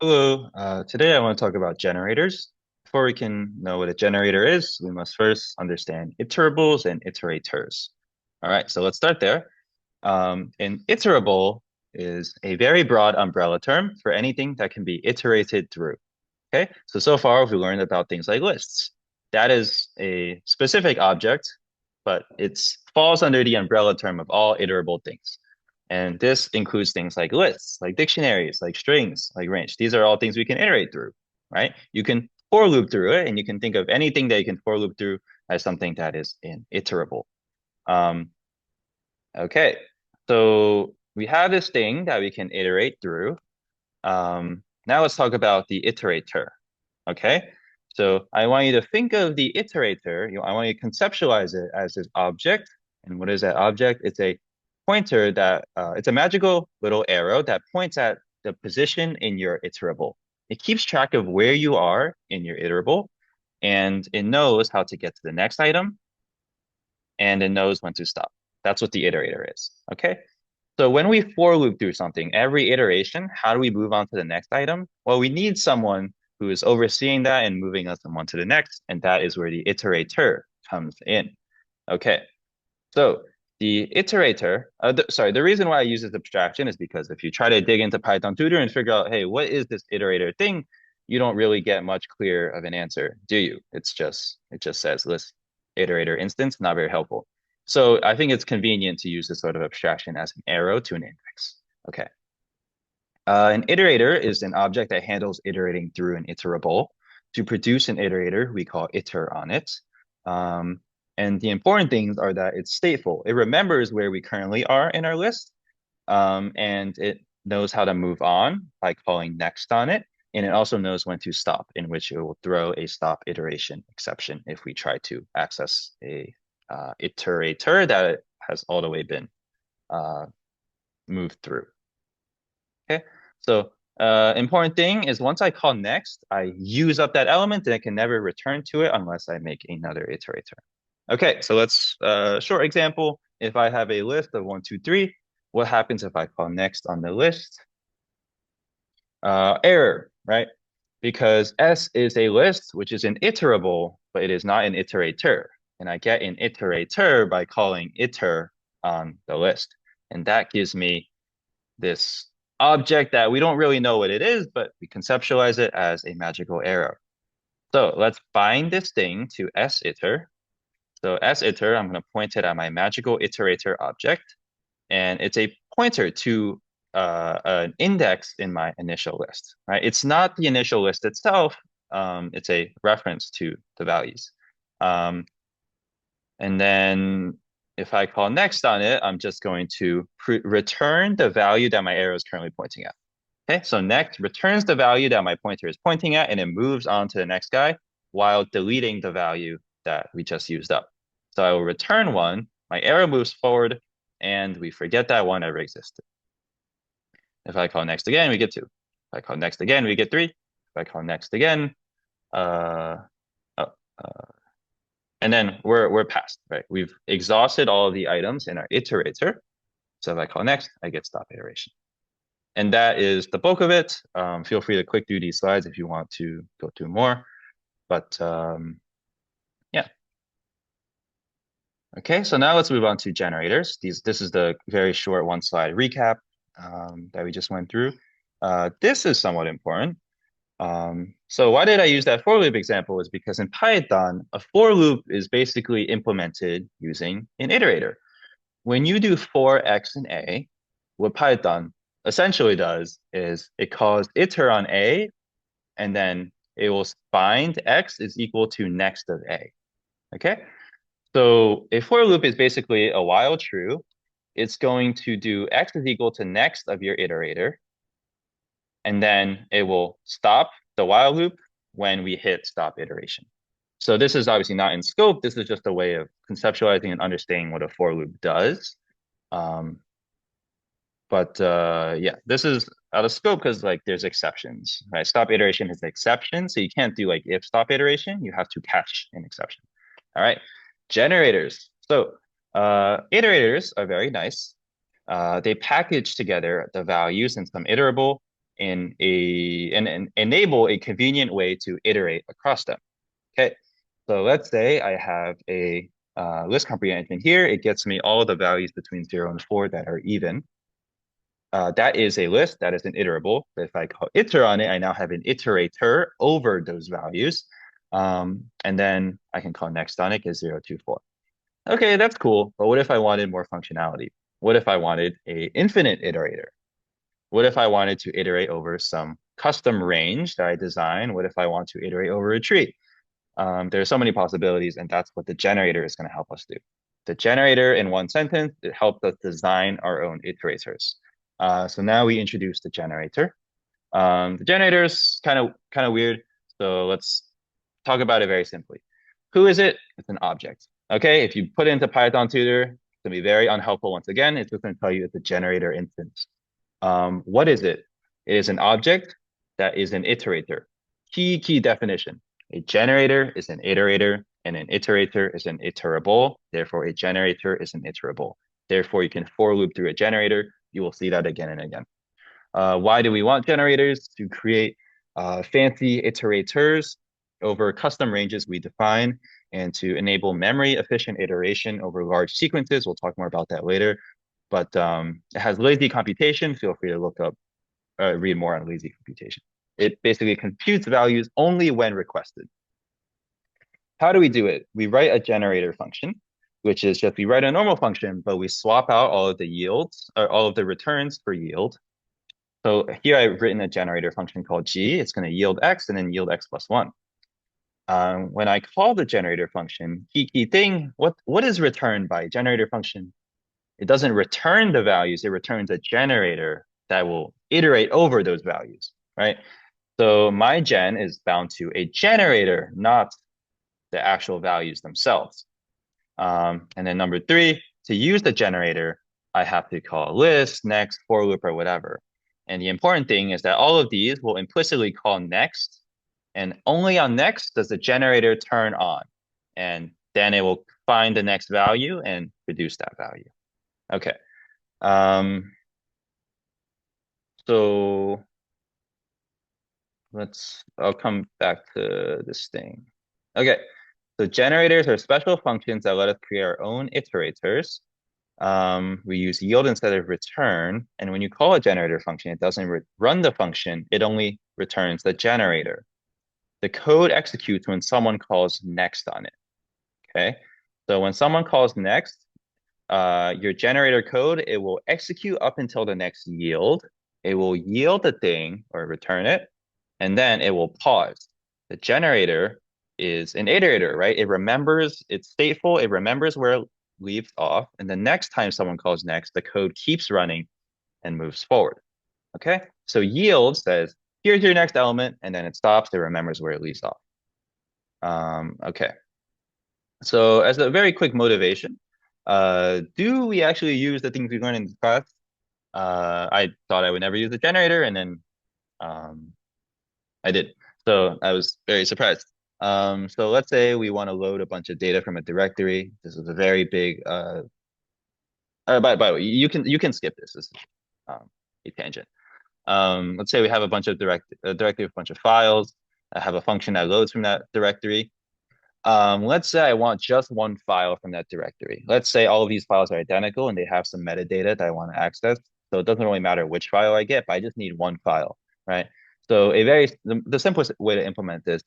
Hello, today I want to talk about generators. Before we can know what a generator is, we must first understand iterables and iterators. All right, so let's start there. An iterable is a very broad umbrella term for anything that can be iterated through. Okay, so far we've learned about things like lists. That is a specific object, but it falls under the umbrella term of all iterable things. And this includes things like lists, like dictionaries, like strings, like range. These are all things we can iterate through, right? You can for loop through it, and you can think of anything that you can for loop through as something that is an iterable. Um, okay, so we have this thing that we can iterate through. Now let's talk about the iterator. Okay, so I want you to think of the iterator. I want you to conceptualize it as this object. And what is that object? It's a pointer that it's a magical little arrow that points at the position in your iterable. It keeps track of where you are in your iterable, and it knows how to get to the next item, and it knows when to stop. That's what the iterator is. Okay. So when we for loop through something, every iteration, how do we move on to the next item? Well, we need someone who is overseeing that and moving us from one to the next, and that is where the iterator comes in. Okay, so the iterator, the reason why I use this abstraction is because if you try to dig into Python tutor and figure out, hey, what is this iterator thing? You don't really get much clear of an answer, do you? It just says list iterator instance, not very helpful. So I think it's convenient to use this sort of abstraction as an arrow to an index. Okay. An iterator is an object that handles iterating through an iterable. To produce an iterator, we call iter on it. Um, and the important things are that it's stateful. It remembers where we currently are in our list, and it knows how to move on by calling next on it. And it also knows when to stop, in which it will throw a stop iteration exception if we try to access a iterator that has all the way been uh, moved through. Okay, so important thing is once I call next, I use up that element and I can never return to it unless I make another iterator. Okay, so let's short example. If I have a list of 1, 2, 3, what happens if I call next on the list? Error, right? Because S is a list, which is an iterable, but it is not an iterator. And I get an iterator by calling iter on the list. And that gives me this object that we don't really know what it is, but we conceptualize it as a magical arrow. So let's bind this thing to siter. So siter, I'm going to point it at my magical iterator object, and it's a pointer to an index in my initial list, right? It's not the initial list itself. It's a reference to the values. Um, and then if I call next on it, I'm just going to return the value that my arrow is currently pointing at. Okay, so next returns the value that my pointer is pointing at, and it moves on to the next guy while deleting the value that we just used up. So I will return one, my arrow moves forward, and we forget that one ever existed. If I call next again, we get 2. If I call next again, we get 3. If I call next again, uh, oh, and then we're past, right? We've exhausted all of the items in our iterator. So if I call next, I get stop iteration. And that is the bulk of it. Feel free to click through these slides if you want to go through more. But yeah. Okay, so now let's move on to generators. This is the very short one slide recap that we just went through. This is somewhat important. So why did I use that for loop example is because in Python, a for loop is basically implemented using an iterator. When you do for x and a, what Python essentially does is it calls iter on a, and then it will find x is equal to next of a. Okay? So a for loop is basically a while true. It's going to do x is equal to next of your iterator, and then it will stop the while loop when we hit stop iteration. So this is obviously not in scope. This is just a way of conceptualizing and understanding what a for loop does. Um, but yeah, this is out of scope because like there's exceptions, right? Stop iteration has exceptions, so you can't do like if stop iteration. You have to catch an exception. All right, generators. So iterators are very nice. They package together the values in some iterable and enable a convenient way to iterate across them. Okay, so let's say I have a list comprehension here. It gets me all the values between 0 and 4 that are even. That is a list, that is an iterable. But if I call iter on it, I now have an iterator over those values. And then I can call next on it, get 0, 2, 4. Okay, that's cool. But what if I wanted more functionality? What if I wanted a infinite iterator? What if I wanted to iterate over some custom range that I design? What if I want to iterate over a tree? There are so many possibilities, and that's what the generator is going to help us do. The generator, in one sentence, it helped us design our own iterators. So now we introduce the generator. The generator is kind of weird, so let's talk about it very simply. Who is it? It's an object. Okay, if you put it into Python tutor, it's going to be very unhelpful once again. It's just going to tell you it's a generator instance. What is it? It is an object that is an iterator. Key definition. A generator is an iterator, and an iterator is an iterable. Therefore, a generator is an iterable. Therefore, you can for loop through a generator. You will see that again and again. Why do we want generators? To create fancy iterators over custom ranges we define, and to enable memory efficient iteration over large sequences. We'll talk more about that later. But it has lazy computation. Feel free to look up, read more on lazy computation. It basically computes values only when requested. How do we do it? We write a generator function, which is just we write a normal function, but we swap out all of the yields or all of the returns for yield. So here I've written a generator function called g. It's going to yield x and then yield x plus 1. When I call the generator function, key thing, what is returned by a generator function? It doesn't return the values, it returns a generator that will iterate over those values, right? So my gen is bound to a generator, not the actual values themselves. And then number 3, to use the generator, I have to call list, next, for loop, or whatever. And the important thing is that all of these will implicitly call next, and only on next does the generator turn on. And then it will find the next value and produce that value. Okay. So I'll come back to this thing. Okay. So generators are special functions that let us create our own iterators. We use yield instead of return. And when you call a generator function, it doesn't run the function. It only returns the generator. The code executes when someone calls next on it. Okay. So when someone calls next, your generator code, it will execute up until the next yield. It will yield the thing or return it, and then it will pause. The generator is an iterator, right? It remembers, it's stateful, it remembers where it leaves off, and the next time someone calls next, the code keeps running and moves forward. Okay? So yield says, here's your next element, and then it stops, it remembers where it leaves off. Okay. So as a very quick motivation, do we actually use the things we learned in this class? I thought I would never use the generator, and then I did. So I was very surprised. So let's say we want to load a bunch of data from a directory. This is a very big. By the way, you can skip this. This is a tangent. Let's say we have a bunch of directory with a bunch of files. I have a function that loads from that directory. Let's say I want just one file from that directory. Let's say all of these files are identical and they have some metadata that I want to access. So it doesn't really matter which file I get, but I just need one file, right? So the simplest way to implement this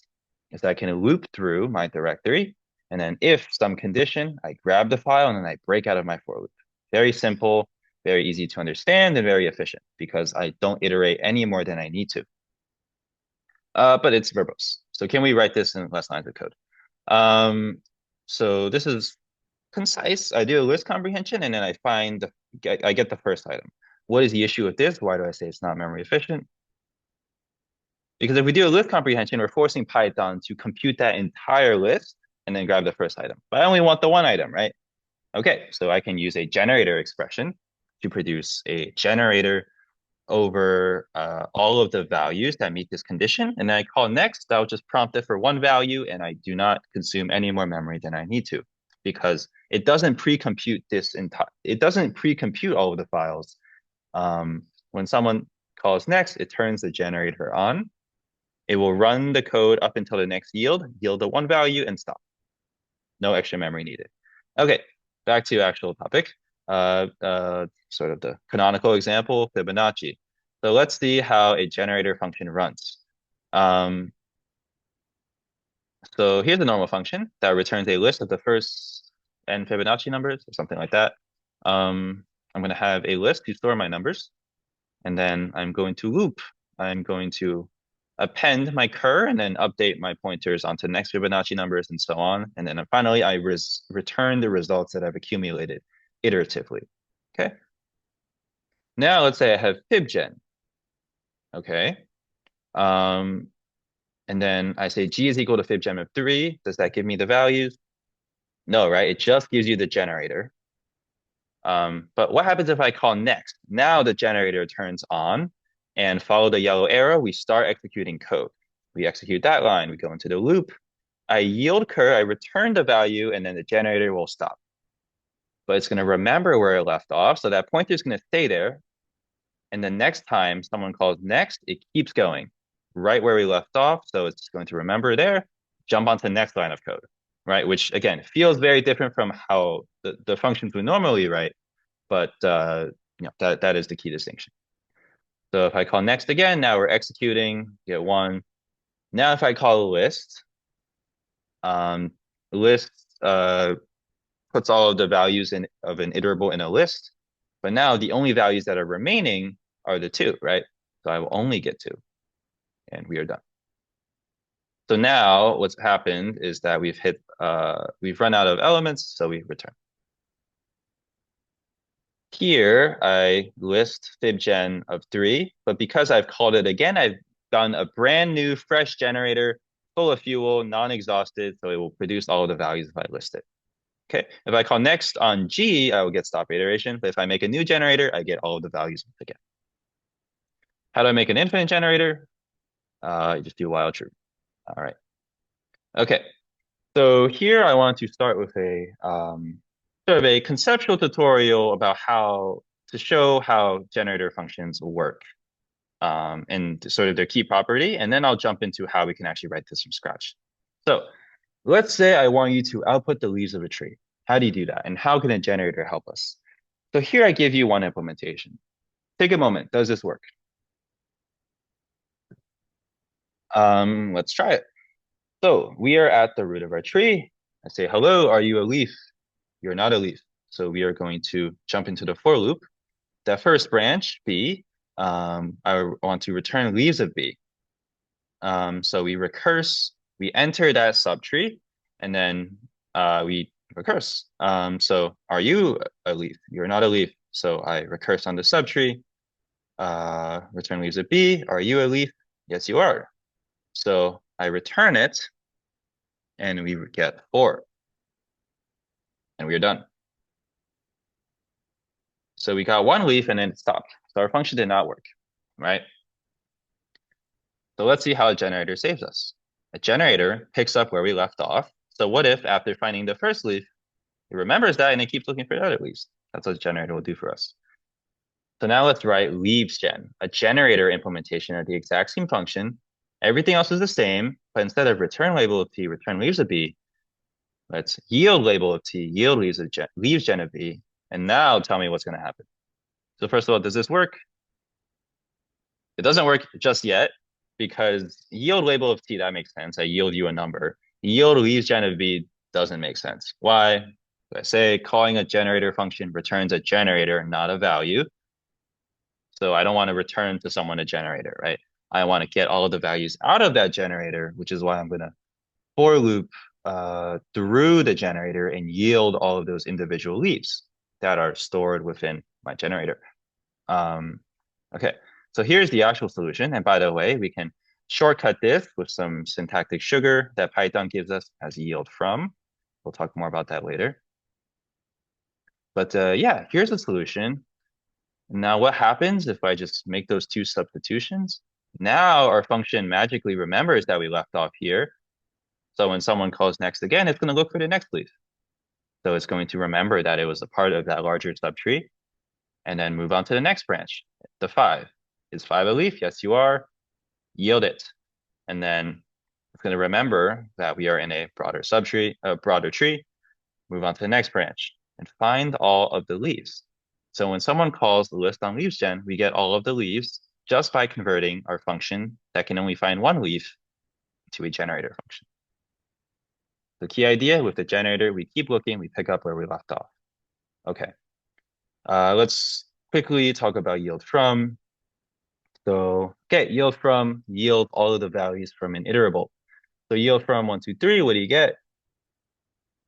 is that I can loop through my directory, and then if some condition, I grab the file and then I break out of my for loop. Very simple, very easy to understand, and very efficient because I don't iterate any more than I need to. But it's verbose. So can we write this in less lines of code? So this is concise. I do a list comprehension and then I get the first item. What is the issue with this? Why do I say it's not memory efficient? Because if we do a list comprehension, we're forcing Python to compute that entire list and then grab the first item. But I only want the one item, right? Okay, so I can use a generator expression to produce a generator over all of the values that meet this condition. And then I call next, I'll just prompt it for one value, and I do not consume any more memory than I need to, because it doesn't pre-compute all of the files. When someone calls next, it turns the generator on. It will run the code up until the next yield the one value, and stop. No extra memory needed. Okay, back to actual topic. Sort of the canonical example, Fibonacci. So let's see how a generator function runs. So here's a normal function that returns a list of the first n Fibonacci numbers or something like that. I'm going to have a list to store my numbers, and then I'm going to loop. I'm going to append my cur and then update my pointers onto the next Fibonacci numbers and so on. And then finally, I return the results that I've accumulated iteratively. Okay. Now let's say I have fibgen. Okay. And then I say g is equal to fibgen of 3. Does that give me the values? No, right? It just gives you the generator. But what happens if I call next? Now the generator turns on, and follow the yellow arrow, we start executing code. We execute that line, we go into the loop. I yield cur, I return the value, and then the generator will stop. But it's going to remember where it left off, so that pointer is going to stay there. And the next time someone calls next, it keeps going right where we left off. So it's going to remember there, jump onto the next line of code, right? Which again feels very different from how the functions we normally write, but that is the key distinction. So if I call next again, now we're executing, get 1. Now if I call list, list puts all of the values of an iterable in a list, but now the only values that are remaining are the 2, right? So I will only get 2, and we are done. So now what's happened is that we've run out of elements, so we return. Here, I list fibgen of 3, but because I've called it again, I've done a brand new fresh generator, full of fuel, non-exhausted, so it will produce all of the values if I list it. Okay, if I call next on G, I will get stop iteration, but if I make a new generator, I get all of the values again. How do I make an infinite generator? You just do while true. All right. Okay, so here I want to start with a sort of a conceptual tutorial about how to show how generator functions work and sort of their key property. And then I'll jump into how we can actually write this from scratch. So let's say I want you to output the leaves of a tree. How do you do that? And how can a generator help us? So here I give you one implementation. Take a moment. Does this work? Let's try it. So we are at the root of our tree. I say, hello, are you a leaf? You're not a leaf. So we are going to jump into the for loop. That first branch, B, I want to return leaves of B. So we recurse, we enter that subtree, and then we recurse. So are you a leaf? You're not a leaf. So I recurse on the subtree, return leaves of B. Are you a leaf? Yes, you are. So I return it, and we get 4. And we are done. So we got 1 leaf and then it stopped. So our function did not work, right? So let's see how a generator saves us. A generator picks up where we left off. So what if after finding the first leaf, it remembers that and it keeps looking for the other leaves? That's what a generator will do for us. So now let's write leavesgen, a generator implementation of the exact same function. Everything else is the same, but instead of return label of T, return leaves of B, let's yield label of T, yield leavesgen of B. And now tell me what's going to happen. So first of all, does this work? It doesn't work just yet because yield label of T, that makes sense. I yield you a number. Yield leavesgen of B doesn't make sense. Why? I say calling a generator function returns a generator, not a value. So I don't want to return to someone a generator, right? I want to get all of the values out of that generator, which is why I'm going to for loop through the generator and yield all of those individual leaves that are stored within my generator. Okay, so here's the actual solution. And by the way, we can shortcut this with some syntactic sugar that Python gives us as yield from. We'll talk more about that later. But yeah, here's the solution. Now what happens if I just make those 2 substitutions? Now our function magically remembers that we left off here. So when someone calls next again, it's going to look for the next leaf. So it's going to remember that it was a part of that larger subtree and then move on to the next branch, the 5. Is 5 a leaf? Yes, you are. Yield it. And then it's going to remember that we are in a broader tree. Move on to the next branch and find all of the leaves. So when someone calls the list on leaves gen, we get all of the leaves just by converting our function that can only find one leaf to a generator function. The key idea with the generator, we keep looking, we pick up where we left off. Okay, let's quickly talk about yield from. So, okay, yield from, yield all of the values from an iterable. So yield from 1, 2, 3, what do you get?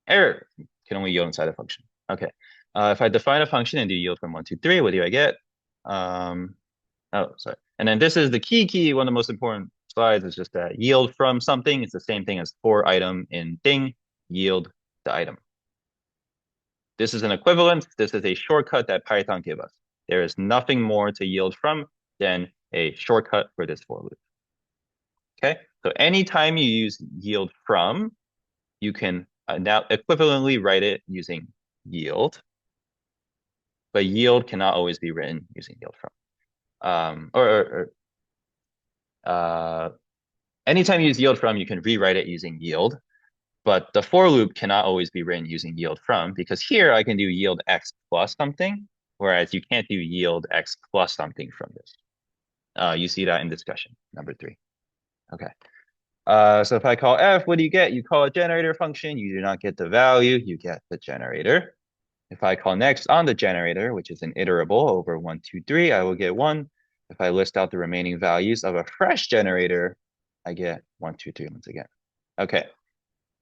Error. Can only yield inside a function. Okay. If I define a function and do yield from 1, 2, 3, what do I get? Oh, sorry. And then this is the key, one of the most important slides is just that yield from something is the same thing as for item in thing, yield the item. This is an equivalent. This is a shortcut that Python gave us. There is nothing more to yield from than a shortcut for this for loop. Okay, so anytime you use yield from, you can now equivalently write it using yield, but yield cannot always be written using yield from. Anytime you use yield from, you can rewrite it using yield, but the for loop cannot always be written using yield from because here I can do yield x plus something, whereas you can't do yield x plus something from this. You see that in discussion, number 3. Okay. So if I call f, what do you get? You call a generator function, you do not get the value, you get the generator. If I call next on the generator, which is an iterable over 1, 2, 3, I will get 1. If I list out the remaining values of a fresh generator, I get 1, 2, 3 once again. Okay.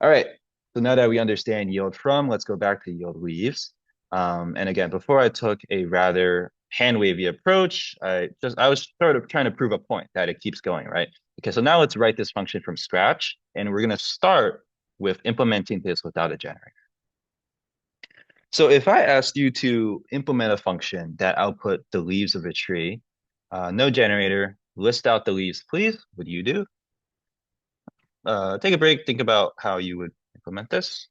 All right. So now that we understand yield from, let's go back to yield leaves. And again, before I took a rather hand-wavy approach, I was sort of trying to prove a point that it keeps going, right? Okay, so now let's write this function from scratch, and we're going to start with implementing this without a generator. So if I asked you to implement a function that output the leaves of a tree, no generator, list out the leaves, please, what do you do? Take a break, think about how you would implement this.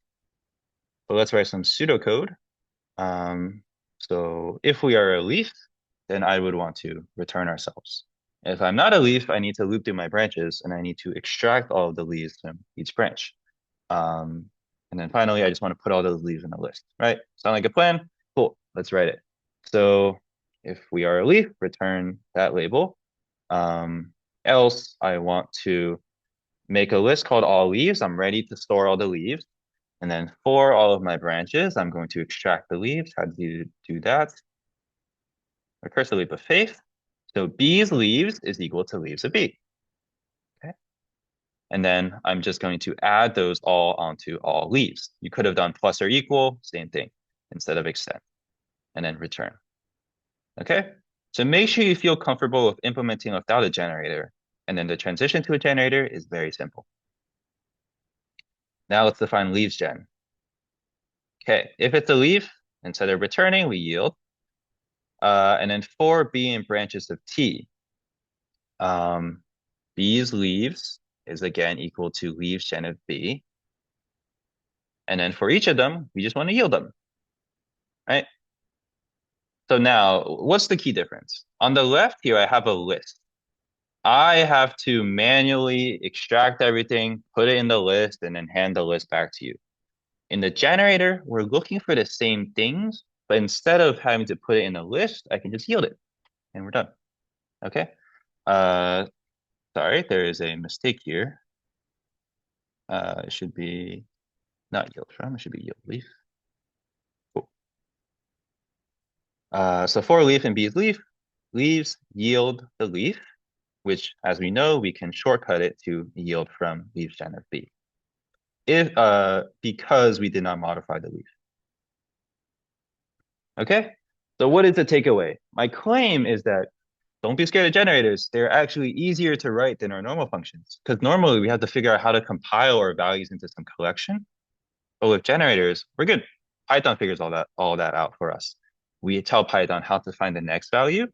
So let's write some pseudocode. So if we are a leaf, then I would want to return ourselves. If I'm not a leaf, I need to loop through my branches and I need to extract all of the leaves from each branch. And then finally, I just want to put all those leaves in the list, right? Sound like a plan? Cool, let's write it. So if we are a leaf, return that label. Else, I want to make a list called all leaves. I'm ready to store all the leaves. And then for all of my branches, I'm going to extract the leaves. How do you do that? Recursive leap of faith. So B's leaves is equal to leaves of B. Okay. And then I'm just going to add those all onto all leaves. You could have done plus or equal, same thing, instead of extend. And then return. Okay. So make sure you feel comfortable with implementing without a generator. And then the transition to a generator is very simple. Now let's define leaves gen. Okay, if it's a leaf, instead of returning, we yield. And then for B in branches of T, B's leaves is again equal to leaves gen of B. And then for each of them, we just want to yield them, right? So now, what's the key difference? On the left here, I have a list. I have to manually extract everything, put it in the list, and then hand the list back to you. In the generator, we're looking for the same things, but instead of having to put it in a list, I can just yield it, and we're done. Okay? Sorry, there is a mistake here. It should be not yield from, it should be yield leaf. Cool. So for leaf and B's leaf, leaves yield the leaf, which as we know, we can shortcut it to yield from leaf gen of B. Because we did not modify the leaf. Okay, so what is the takeaway? My claim is that don't be scared of generators. They're actually easier to write than our normal functions. Because normally we have to figure out how to compile our values into some collection. But with generators, we're good. Python figures all that out for us. We tell Python how to find the next value, and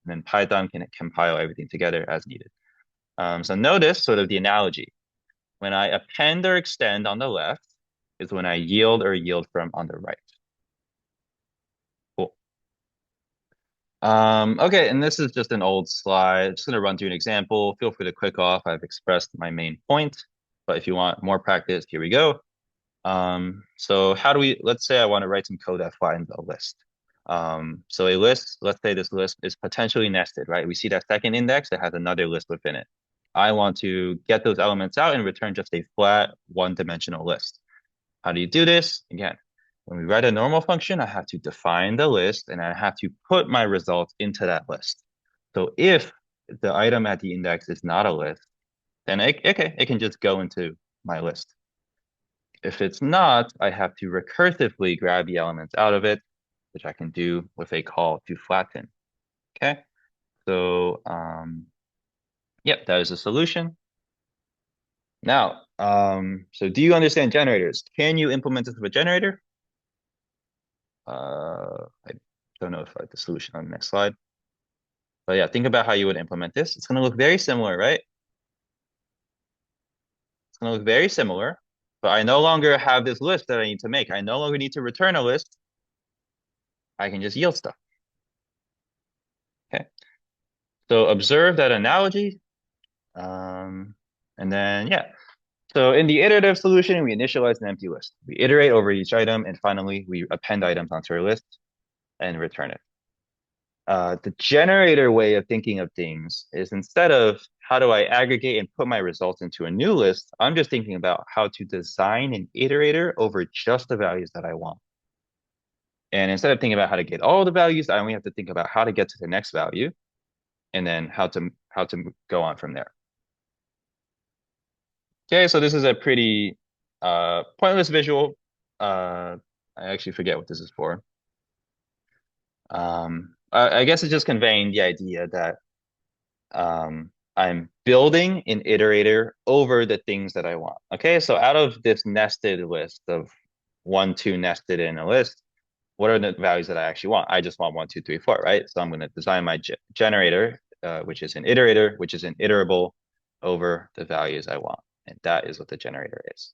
then Python can compile everything together as needed. So notice sort of the analogy. When I append or extend on the left is when I yield or yield from on the right. Cool. Okay, and this is just an old slide. Just gonna run through an example. Feel free to click off. I've expressed my main point, but if you want more practice, here we go. So how do we, let's say I want to write some code that finds a list. So a list, let's say this list is potentially nested, right? We see that second index that has another list within it. I want to get those elements out and return just a flat one-dimensional list. How do you do this? Again, when we write a normal function, I have to define the list and I have to put my results into that list. So if the item at the index is not a list, then okay, it can just go into my list. If it's not, I have to recursively grab the elements out of it, which I can do with a call to flatten. Okay, so yep, that is a solution. Now, so do you understand generators? Can you implement this with a generator? I don't know if I have the solution on the next slide. But yeah, think about how you would implement this. It's going to look very similar, right? It's going to look very similar, but I no longer have this list that I need to make. I no longer need to return a list. I can just yield stuff. Okay. So observe that analogy. Um, and then, yeah. So in the iterative solution, we initialize an empty list. We iterate over each item, and finally, we append items onto our list and return it. The generator way of thinking of things is instead of how do I aggregate and put my results into a new list, I'm just thinking about how to design an iterator over just the values that I want. And instead of thinking about how to get all the values, I only have to think about how to get to the next value and then how to go on from there. Okay, so this is a pretty pointless visual. I actually forget what this is for. I guess it's just conveying the idea that I'm building an iterator over the things that I want. Okay, so out of this nested list of 1, 2 nested in a list, what are the values that I actually want? I just want 1, 2, 3, 4, right? So I'm going to design my generator, which is an iterator, which is an iterable over the values I want. And that is what the generator is.